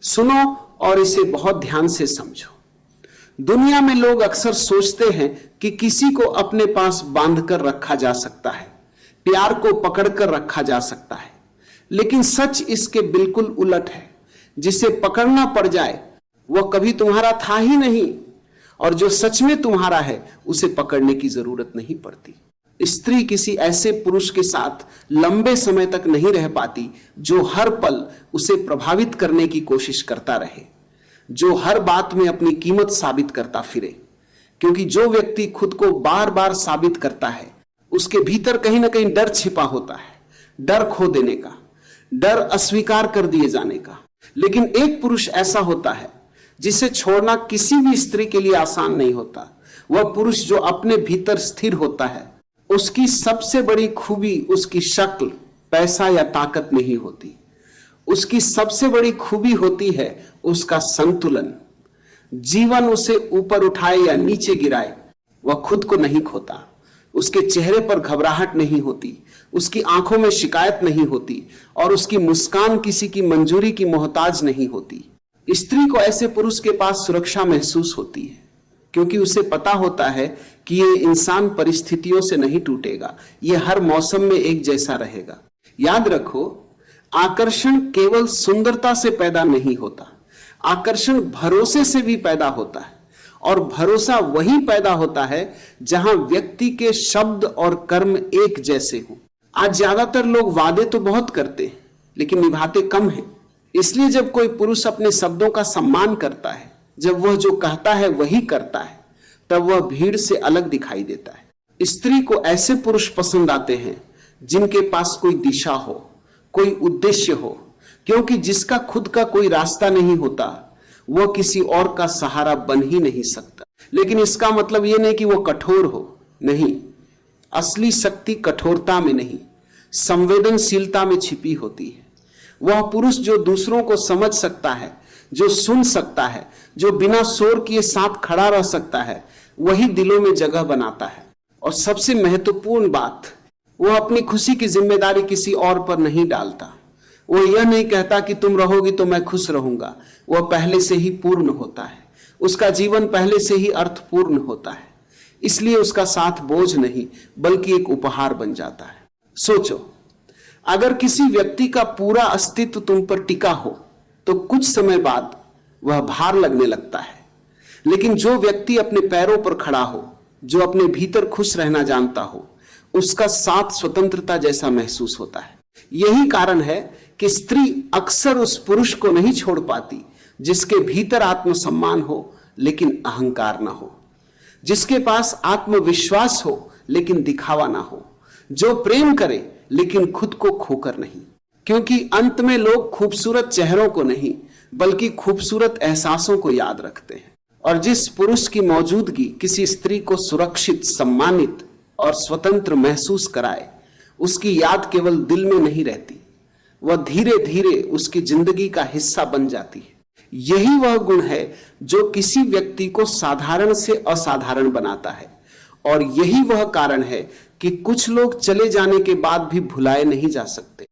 सुनो और इसे बहुत ध्यान से समझो। दुनिया में लोग अक्सर सोचते हैं कि किसी को अपने पास बांधकर रखा जा सकता है, प्यार को पकड़कर रखा जा सकता है, लेकिन सच इसके बिल्कुल उलट है। जिसे पकड़ना पड़ जाए वह कभी तुम्हारा था ही नहीं, और जो सच में तुम्हारा है उसे पकड़ने की जरूरत नहीं पड़ती। स्त्री किसी ऐसे पुरुष के साथ लंबे समय तक नहीं रह पाती जो हर पल उसे प्रभावित करने की कोशिश करता रहे, जो हर बात में अपनी कीमत साबित करता फिरे। क्योंकि जो व्यक्ति खुद को बार बार साबित करता है उसके भीतर कहीं ना कहीं डर छिपा होता है, डर खो देने का, डर अस्वीकार कर दिए जाने का। लेकिन एक पुरुष ऐसा होता है जिसे छोड़ना किसी भी स्त्री के लिए आसान नहीं होता। वह पुरुष जो अपने भीतर स्थिर होता है, उसकी सबसे बड़ी खूबी उसकी शक्ल, पैसा या ताकत नहीं होती। उसकी सबसे बड़ी खूबी होती है उसका संतुलन। जीवन उसे ऊपर उठाए या नीचे गिराए, वह खुद को नहीं खोता। उसके चेहरे पर घबराहट नहीं होती, उसकी आंखों में शिकायत नहीं होती, और उसकी मुस्कान किसी की मंजूरी की मोहताज नहीं होती। स्त्री को ऐसे पुरुष के पास सुरक्षा महसूस होती है, क्योंकि उसे पता होता है कि ये इंसान परिस्थितियों से नहीं टूटेगा, ये हर मौसम में एक जैसा रहेगा। याद रखो, आकर्षण केवल सुंदरता से पैदा नहीं होता, आकर्षण भरोसे से भी पैदा होता है। और भरोसा वही पैदा होता है जहां व्यक्ति के शब्द और कर्म एक जैसे हों। आज ज्यादातर लोग वादे तो बहुत करते हैं लेकिन निभाते कम हैं। इसलिए जब कोई पुरुष अपने शब्दों का सम्मान करता है, जब वह जो कहता है वही करता है, तब वह भीड़ से अलग दिखाई देता है। स्त्री को ऐसे पुरुष पसंद आते हैं जिनके पास कोई दिशा हो, कोई उद्देश्य हो, क्योंकि जिसका खुद का कोई रास्ता नहीं होता वह किसी और का सहारा बन ही नहीं सकता। लेकिन इसका मतलब यह नहीं कि वह कठोर हो, नहीं। असली शक्ति कठोरता में नहीं, संवेदनशीलता में छिपी होती है। वह पुरुष जो दूसरों को समझ सकता है, जो सुन सकता है, जो बिना शोर किए साथ खड़ा रह सकता है, वही दिलों में जगह बनाता है। और सबसे महत्वपूर्ण बात, वह अपनी खुशी की जिम्मेदारी किसी और पर नहीं डालता। वह यह नहीं कहता कि तुम रहोगी तो मैं खुश रहूंगा। वह पहले से ही पूर्ण होता है, उसका जीवन पहले से ही अर्थपूर्ण होता है। इसलिए उसका साथ बोझ नहीं बल्कि एक उपहार बन जाता है। सोचो, अगर किसी व्यक्ति का पूरा अस्तित्व तुम पर टिका हो तो कुछ समय बाद वह भार लगने लगता है। लेकिन जो व्यक्ति अपने पैरों पर खड़ा हो, जो अपने भीतर खुश रहना जानता हो, उसका साथ स्वतंत्रता जैसा महसूस होता है। यही कारण है कि स्त्री अक्सर उस पुरुष को नहीं छोड़ पाती जिसके भीतर आत्मसम्मान हो लेकिन अहंकार ना हो, जिसके पास आत्मविश्वास हो लेकिन दिखावा ना हो, जो प्रेम करे लेकिन खुद को खोकर नहीं। क्योंकि अंत में लोग खूबसूरत चेहरों को नहीं बल्कि खूबसूरत एहसासों को याद रखते हैं। और जिस पुरुष की मौजूदगी किसी स्त्री को सुरक्षित, सम्मानित और स्वतंत्र महसूस कराए, उसकी याद केवल दिल में नहीं रहती, वह धीरे धीरे उसकी जिंदगी का हिस्सा बन जाती है। यही वह गुण है जो किसी व्यक्ति को साधारण से असाधारण बनाता है। और यही वह कारण है कि कुछ लोग चले जाने के बाद भी भुलाए नहीं जा सकते।